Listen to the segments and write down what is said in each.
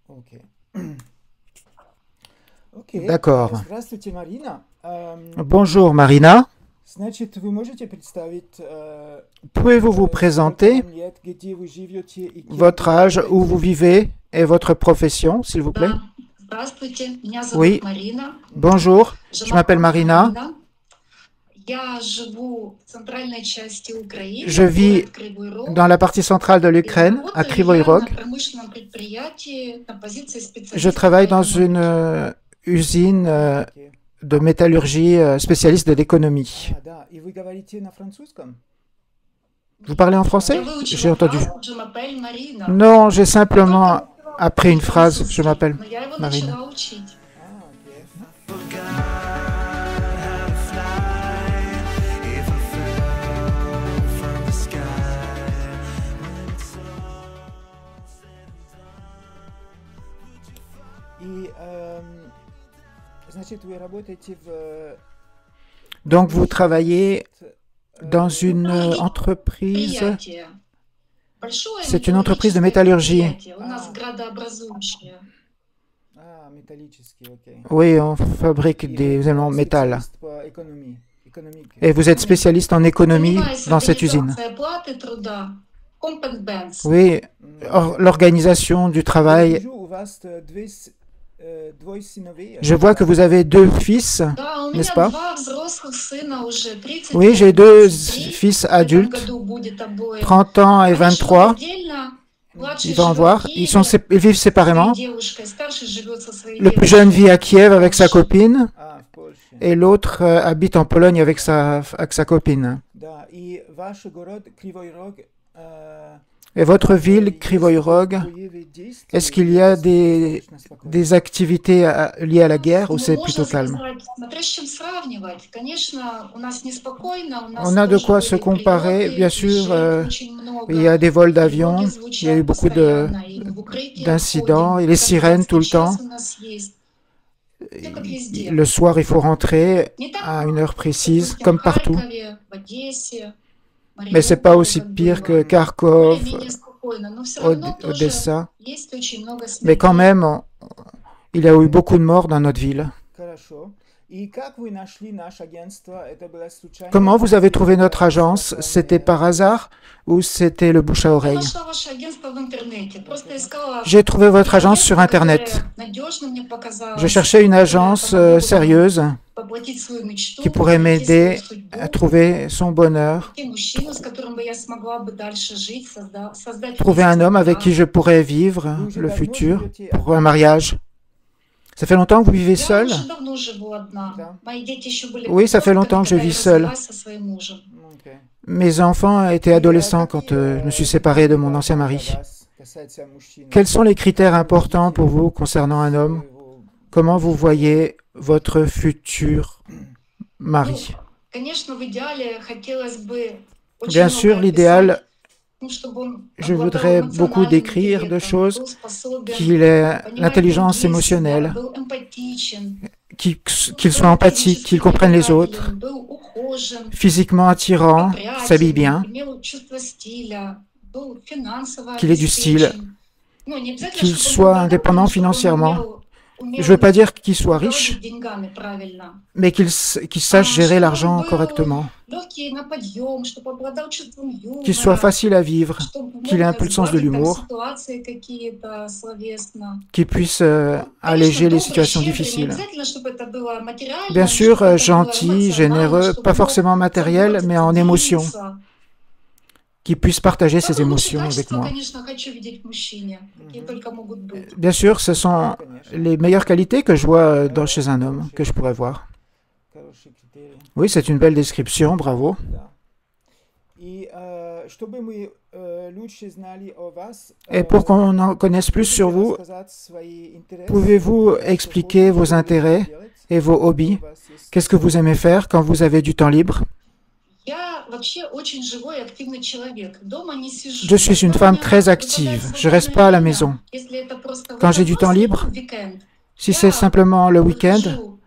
Окей. D'accord. Здравствуйте, Марина. Bonjour Marina. Значит, вы можете представить, Pouvez-vous vous сколько présenter вам лет, где вы живете и кем votre вы âge, où vous работаете? vivez et votre profession, s'il vous plaît? Да, здравствуйте, меня зовут Oui, Марина, bonjour. Je жена m'appelle Marina. Марина. Я живу в центральной части Je Украины, vis город Кривой Рог, dans la partie centrale de и l'Ukraine, à работаю Kryvyi я Rog. на промышленном предприятии на позиции Je специалиста по travaille dans une экономике. usine Окей. de métallurgie spécialiste de l'économie. Да. И вы говорите на французском? Vous parlez en Я français? J'ai выучила entendu. фразу «Je m'appelle Марина». Non, j'ai Я только simplement выучила appris une phrase. Je французский, m'appelle но я его Marina. начала учить. Окей. И, значит, вы работаете в Donc vous travaillez dans une предприятии. entreprise. Предприятие. Большое C'est une entreprise de металлургическое métallurgie. предприятие, у нас градообразующее. Металлический, окей. Oui, on fabrique И des вы éléments en métal. специалист по экономике. Et vous êtes spécialiste en économie Занимаюсь dans cette usine. организацией оплаты труда. Competence. Oui, l'organisation du Я travail. вижу, у вас двое сыновей. Je vois que vous avez deux fils, Да, у n'est-ce меня pas? два взрослых сына уже, 30 Oui, лет j'ai и deux 23. fils В этом adultes, году будет обоим. 30 ans et Они живут 23. отдельно. Младший Il va en живет в voir. Ils vivent Киеве со своей séparément. девушкой, старший живет со своей Le plus jeune vit девушкой à Kiev в avec sa Польше. copine В Польше. et l'autre habite en Pologne avec sa copine. Да, и ваш город Кривой Рог, Et votre ville, Kryvyi Rog, боевые действия, est-ce qu'il y a достаточно спокойно? des activités liées à la guerre ou Ну, c'est можно plutôt calme? сказать, смотря с чем сравнивать. Конечно, у нас неспокойно, у нас On a de тоже quoi se были comparer, прилеты, bien и sûr. жертв очень Il y a много. des vols Тревоги d'avion, il y a eu звучат beaucoup постоянно, и мы в укрытие d'incidents, входим. et les sirènes tout Комендантский le temps. час у нас есть. Все как везде. Le soir, il faut rentrer Не так, à une heure précise, допустим, comme в partout. Харькове, в Одессе, Mais c'est pas Мариуполе, aussi как pire que было. Kharkov, Более-менее спокойно, но все равно тоже Odessa. есть очень много Mais quand смертей. même, il y a eu beaucoup de morts dans notre ville. Хорошо. И как вы нашли наше агентство? Это было случайно? Comment vous avez trouvé notre agence? C'était par hasard ou c'était le bouche à Я oreille? нашла ваше агентство в интернете. Просто искала J'ai trouvé votre agence sur агентство, Internet. которое надежно мне Je показалось, cherchais une которое agence помогло бы sérieuse воплотить свою мечту, qui pourrait найти свою m'aider à судьбу, trouver son bonheur, найти мужчину, с которым бы я смогла бы дальше жить, создать trouver un вместе homme avec qui брак. je pourrais vivre Вы уже le давно futur живете pour un одна? mariage. Ça fait longtemps que vous vivez Я seul? уже давно живу одна. Да. Мои дети еще были Oui, ça fait подростками, longtemps que je когда я vis seul. развелась со своим мужем. Окей. Mes enfants étaient adolescents quand je me suis séparé de mon ancien mari. Quels sont les critères importants pour vous concernant un homme? Comment vous voyez votre futur mari? Конечно, в идеале хотелось бы очень Bien много sûr, описать, l'idéal, ну, чтобы он je обладал voudrais beaucoup эмоциональным décrire de интеллектом, choses, был способен qu'il ait понимать l'intelligence других себя, émotionnelle, был эмпатичен, qu'il soit empathique, qu'il comprenne les autres, был ухожен, physiquement attirant, s'habille bien, опрятен, имел чувство стиля, был финансово qu'il ait du style, обеспечен. Ну, не обязательно, qu'il чтобы он был soit богатым, indépendant но чтобы он financièrement. умел Je ne veux pas dire qu'il soit riche, руководить деньгами правильно. mais qu'il sache gérer Чтобы он l'argent был correctement, легкий на подъем, чтобы обладал чувством qu'il soit юмора, facile à vivre, чтобы qu'il ait un мог peu le sens de сгладить там l'humour, ситуации какие-то словесно. qu'il puisse Конечно, alléger les добрый, situations щедрый, не difficiles. обязательно, чтобы это было материально, Bien но sûr, чтобы это было gentil, эмоционально, généreux, чтобы pas мог forcément matériel, mais en émotion, заботиться. qu'il puisse partager ses Самые лучшие émotions avec качества, moi. конечно, хочу видеть в мужчине, какие только могут быть. Bien sûr, ce sont les meilleures qualités que je vois chez un homme, que je pourrais voir. Хорошие критерии. Oui, c'est une belle description, bravo. Да. И чтобы мы лучше знали о вас, Et pour qu'on en connaisse plus sur vous, рассказать свои интересы, pouvez-vous expliquer vos intérêts et vos hobbies? Qu'est-ce que vous aimez faire quand vous avez du temps libre? Я вообще очень живой и активный человек. Дома не сижу. Je suis une Когда у femme меня très выпадает active. Je свободное reste pas à la время, maison. если это просто Quand j'ai du temps выходной, libre, week-end, si c'est simplement le week-end, выхожу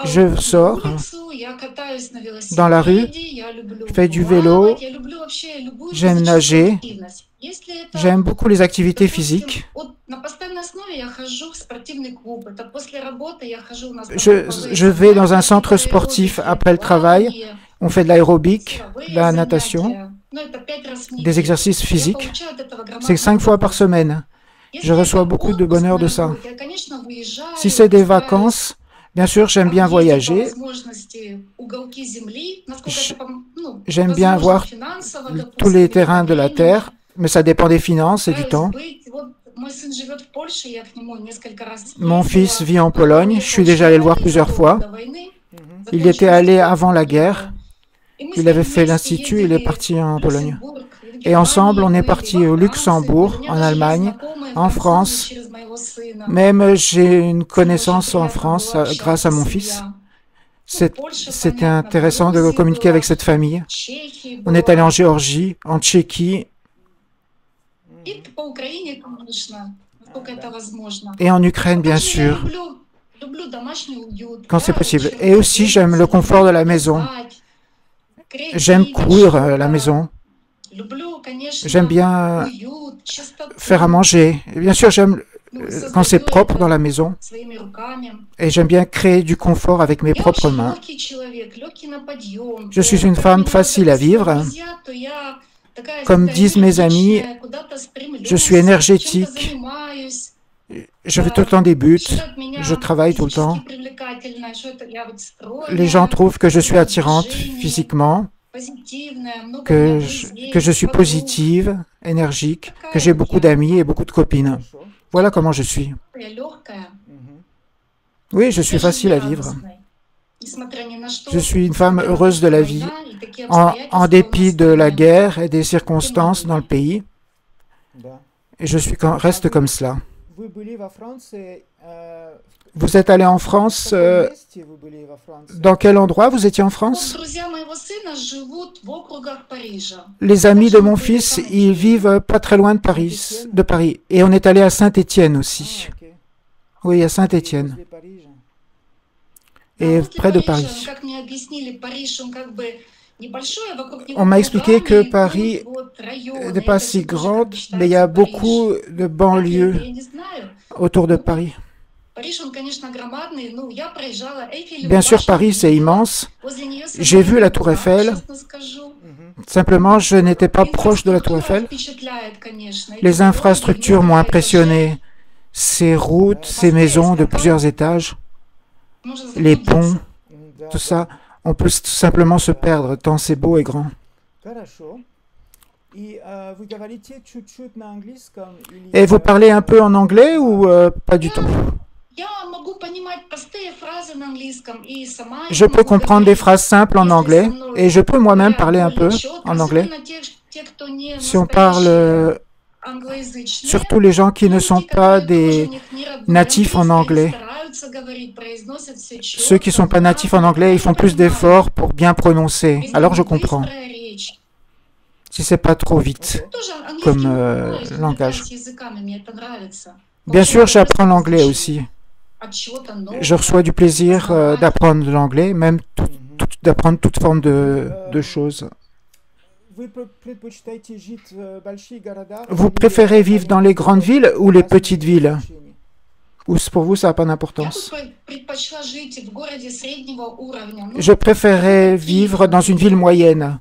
je на sors улицу, я катаюсь на dans la rue, велосипеде, я люблю je fais du плавать, vélo, я люблю вообще любую j'aime физическую nager, активность. Если это, J'aime beaucoup les activités допустим, physiques. на постоянной основе я хожу в спортивный клуб. Это после работы я хожу на Je vais dans un centre sportif après le travail. плавание, On fait de l'aérobic, de силовые la natation, занятия. Ну, это 5 раз в des неделю. exercices Я physiques. получаю от этого C'est громадное 5 fois par удовольствие. semaine. Je Если reçois это beaucoup de отпуск bonheur на de ça. работе, я, конечно, выезжаю, Si c'est des стараюсь vacances, bien sûr, j'aime bien объездить по voyager. возможности уголки земли, насколько J- это J'aime bien возможно voir финансово, tous допустим, les или по terrains de la времени. Terre, mais ça dépend des finances et du Стараюсь temps. быть. Вот мой сын живет в Польше, я к нему несколько раз Mon fils ездила. vit en Pologne. Je suis déjà allé le voir plusieurs fois. Il était allé avant la guerre. Il avait fait l'institut, il est parti en Pologne. Et ensemble, on est parti au Luxembourg, en Allemagne, en France. Même j'ai une connaissance en France grâce à mon fils. C'était intéressant de communiquer avec cette famille. On est allé en Géorgie, en Tchéquie И по Украине, конечно, насколько это возможно. et en Ukraine, bien Потому что я sûr, люблю домашний уют. quand c'est Я possible. очень Et aussi, j'aime le confort de la maison. писать, J'aime креативить courir la что-то. maison. Люблю, конечно, J'aime bien уют, чистоту. faire à manger. Et bien sûr, j'aime Ну, quand c'est создаю propre это dans la maison. своими руками. Et j'aime bien créer du confort avec mes Я propres очень mains. легкий человек, легкий на подъем. Je suis une Как femme меня facile à описывают vivre. друзья, то я такая Comme disent mes amis, энергичная, куда-то стремлюсь, je suis чем-то énergétique. занимаюсь. Je fais tout le temps des buts. Считают меня Je travaille tout le temps. физически привлекательной, что это я вот Les gens стройная, trouvent que je suis много attirante движений, physiquement, позитивная, много у меня друзей, que je suis подруг. positive, énergique, que j'ai beaucoup d'amis et beaucoup de copines. Хорошо. Voilà comment je suis. Я легкая, Мгм. Oui, je suis даже facile à vivre. радостной. Несмотря ни на что, Je suis une femme несмотря на heureuse de la vie, война и такие en обстоятельства у dépit нас de в la стране. guerre et des circonstances dans le pays. Да. Et je suis, reste comme cela. Вы были во Франции, Vous êtes allé en в France. каком месте вы были во Франции? Dans quel endroit vous étiez en Вот France? друзья моего сына живут в округах Парижа. Les amis de mon fils, ils vivent pas très loin de Paris. Et on est allé à Saint-Étienne aussi. А, окей. Oui, à И Saint-Étienne. возле Парижа. Et Возле près de Парижа, Paris. как мне объяснили, Париж, он как бы небольшой, а вокруг него On m'a expliqué que кругами Paris идут вот районы. n'est pas Это si всё тоже, как grande, бы, mais il y a считается Париж. beaucoup de Так ли banlieues это, я не знаю. autour de Paris. Париж, он, конечно, громадный. Ну, я проезжала Эйфелеву Bien sûr, башню, Paris, c'est immense. возле неё J'ai vu la самолёт Tour упал, Eiffel. честно скажу. Мгм. Simplement, je n'étais pas proche de la Tour Eiffel. Впечатляет, конечно. Эти Les дороги, infrastructures m'ont много этажей. impressionné. Ces routes, ces maisons de plusieurs étages, Можно les заблудиться. ponts, Да, tout да. ça, on peut tout simplement se perdre tant c'est beau et grand. Хорошо. И вы говорите чуть-чуть на английском или... Et vous parlez un peu en anglais ou pas du tout? Я могу понимать простые фразы на английском и сама их Je peux могу comprendre des говорить. phrases simples en anglais et je peux moi-même parler un peu en anglais. Те, кто не Si on parle, настоящие англоязычные, surtout les gens qui ne sont люди, pas которые des тоже у них не родной natifs en английский, anglais. они стараются говорить, произносят всё Ceux qui ne sont чётко, pas natifs en anglais, ils font plus d'efforts pour bien prononcer. если Alors je быстрая comprends, речь. si c'est pas trop vite. Тоже английский Comme, понимаю, если langage. играть с языками, мне это нравится. Bien sûr, Получается j'apprends l'anglais звучит. aussi. От чего-то нового. Je reçois du plaisir d'apprendre l'anglais, même d'apprendre toute forme de choses. Вы предпочитаете жить в больших городах Vous или préférez vivre dans les grandes villes ou les маленьких petites villes? общине? Ou pour vous, ça n'a pas Я d'importance? бы предпочла жить в городе среднего уровня. Ну, Je préférerais vivre dans une ville moyenne,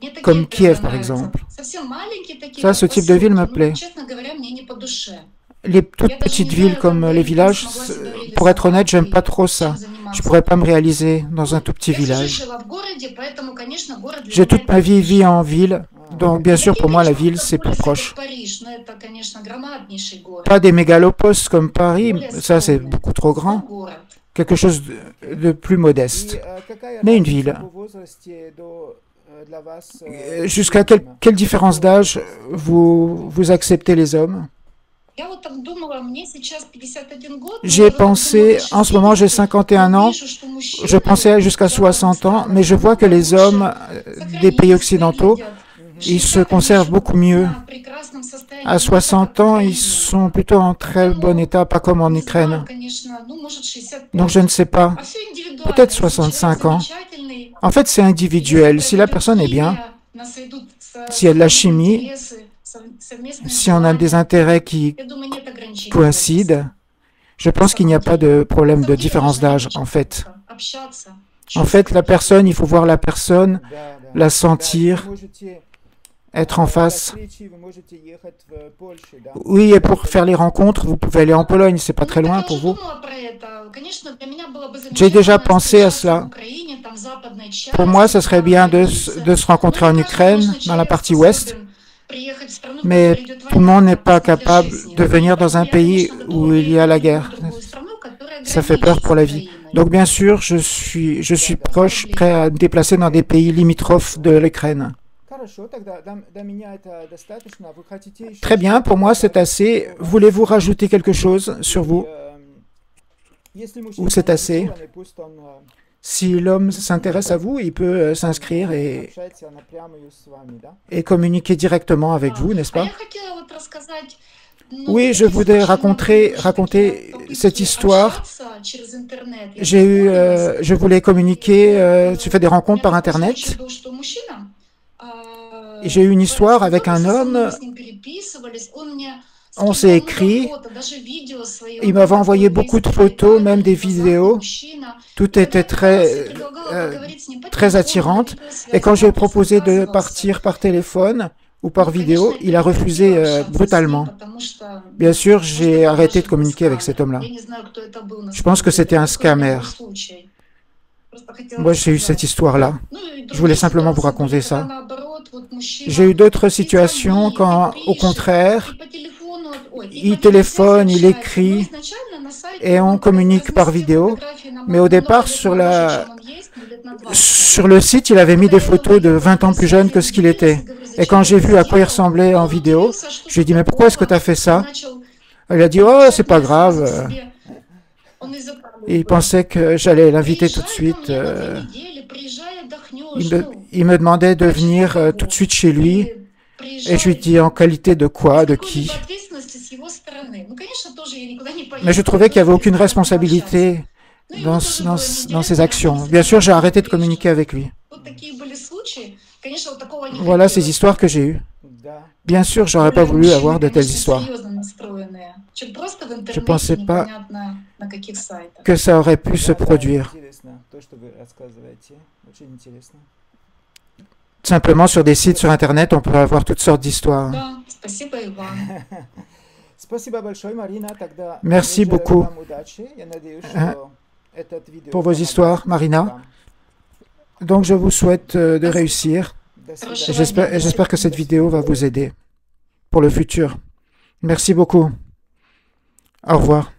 мне такие comme города Kiev, par нравятся. exemple. Совсем маленькие такие, Ça, как ce type de ville me поселки, plaît. ну, честно говоря, мне не по душе. Les toutes petites villes comme les villages, pour être honnête, j'aime pas trop ça. Je pourrais pas me réaliser dans un tout petit Я всю жизнь village. жила в городе, поэтому, конечно, город для J'ai меня toute это ma vie ближе. vécu en ville, donc bien sûr Такие pour moi la ничего ville c'est plus такого, proche. как Париж, но это, конечно, громаднейший город. Pas des mégalopostes comme Paris, ça c'est beaucoup trop grand. Город. Quelque chose de plus И modeste. какая Mais une разница ville. по возрасте для вас? Jusqu'à quelle différence d'âge vous acceptez les hommes? Я вот так думала, мне сейчас 51 год. J'ai pensé, en ce moment j'ai 51 ans, je pensais jusqu'à 60 ans, mais je vois que les hommes des pays occidentaux, ils se conservent beaucoup mieux. À 60 ans, ils sont plutôt en très bon état, pas comme en Ukraine. Donc je ne sais pas. Peut-être 65 ans. En fait, c'est individuel. Si la personne est bien, si elle a de la chimie, Si on a des intérêts qui я думаю, нет ограничений в coïncident, je pense qu'il n'y a pas de problème de différence d'âge, en fait. общаться. En fait, la personne, il faut voir la personne, Да, да. la Да, sentir, вы можете, être en для face. встречи вы можете ехать в Польшу, да. Oui, et pour faire les rencontres, vous pouvez aller en Pologne, c'est pas Ну, très так loin я pour уже vous. думала про это. Конечно, для меня было бы J'ai déjà замечательно pensé à встречаться в cela. Украине, там западной Pour moi, части, ce serait там bien границы. de se Но rencontrer en не каждый, Ukraine, конечно, dans la человек partie ouest, способен приехать в страну, в mais которой идет tout le monde война, n'est pas посмотреть capable жизнь. de venir dans un Я, pays конечно, où готова il y a приехать la в любую guerre. другую страну, которая Ça fait peur граничит pour с la vie. Украиной. Donc bien sûr, je suis proche, prêt à me déplacer dans des pays limitrophes de l'Ukraine. Хорошо, тогда для меня это достаточно. Вы хотите еще Très bien, pour moi c'est что-то assez. добавить? Voulez-vous rajouter quelque chose sur vous? Если Ou мужчина c'est assez? заинтересован, пусть он Si l'homme s'intéresse à vous, il peut s'inscrire общается напрямую с вами, да? et communiquer directement avec vous, n'est-ce А pas? я хотела вот рассказать, ну, Oui, je такие voudrais случаи raconter попытки cette histoire. общаться через интернет. Я J'ai eu, познакомилась. je voulais communiquer, j'ai fait des rencontres par Internet. Et j'ai eu une histoire avec un homme, on s'est écrit, il m'avait envoyé beaucoup de photos, même des vidéos, tout était très attirante. Et quand je lui ai proposé de partir par téléphone ou par vidéo, il a refusé brutalement. Bien sûr, j'ai arrêté de communiquer avec cet homme-là. Je pense que c'était un scammer. Moi, j'ai eu cette histoire-là. Je voulais simplement vous raconter ça. J'ai eu d'autres situations quand, au contraire, il téléphone, il écrit et on communique par vidéo. Mais au départ, sur le site, il avait mis des photos de 20 ans plus jeune que ce qu'il était. Et quand j'ai vu à quoi il ressemblait en vidéo, je lui ai dit « Mais pourquoi est-ce que tu as fait ça ?» Il a dit « Oh, c'est pas grave. » Et il pensait que j'allais l'inviter tout de suite. Il me demandait de venir tout de suite chez lui. Et je lui dis en qualité de quoi, de qui. Mais je trouvais qu'il n'y avait aucune responsabilité dans ses actions. Bien sûr, j'ai arrêté de communiquer avec lui. Voilà ces histoires que j'ai eues. Bien sûr, j'aurais pas voulu avoir de telles histoires. Je ne pensais pas que ça aurait pu se produire. Simplement sur des sites sur Internet, on peut avoir toutes sortes d'histoires. Merci beaucoup pour vos histoires, Marina. Donc je vous souhaite de réussir. J'espère que cette vidéo va vous aider pour le futur. Merci beaucoup. Au revoir.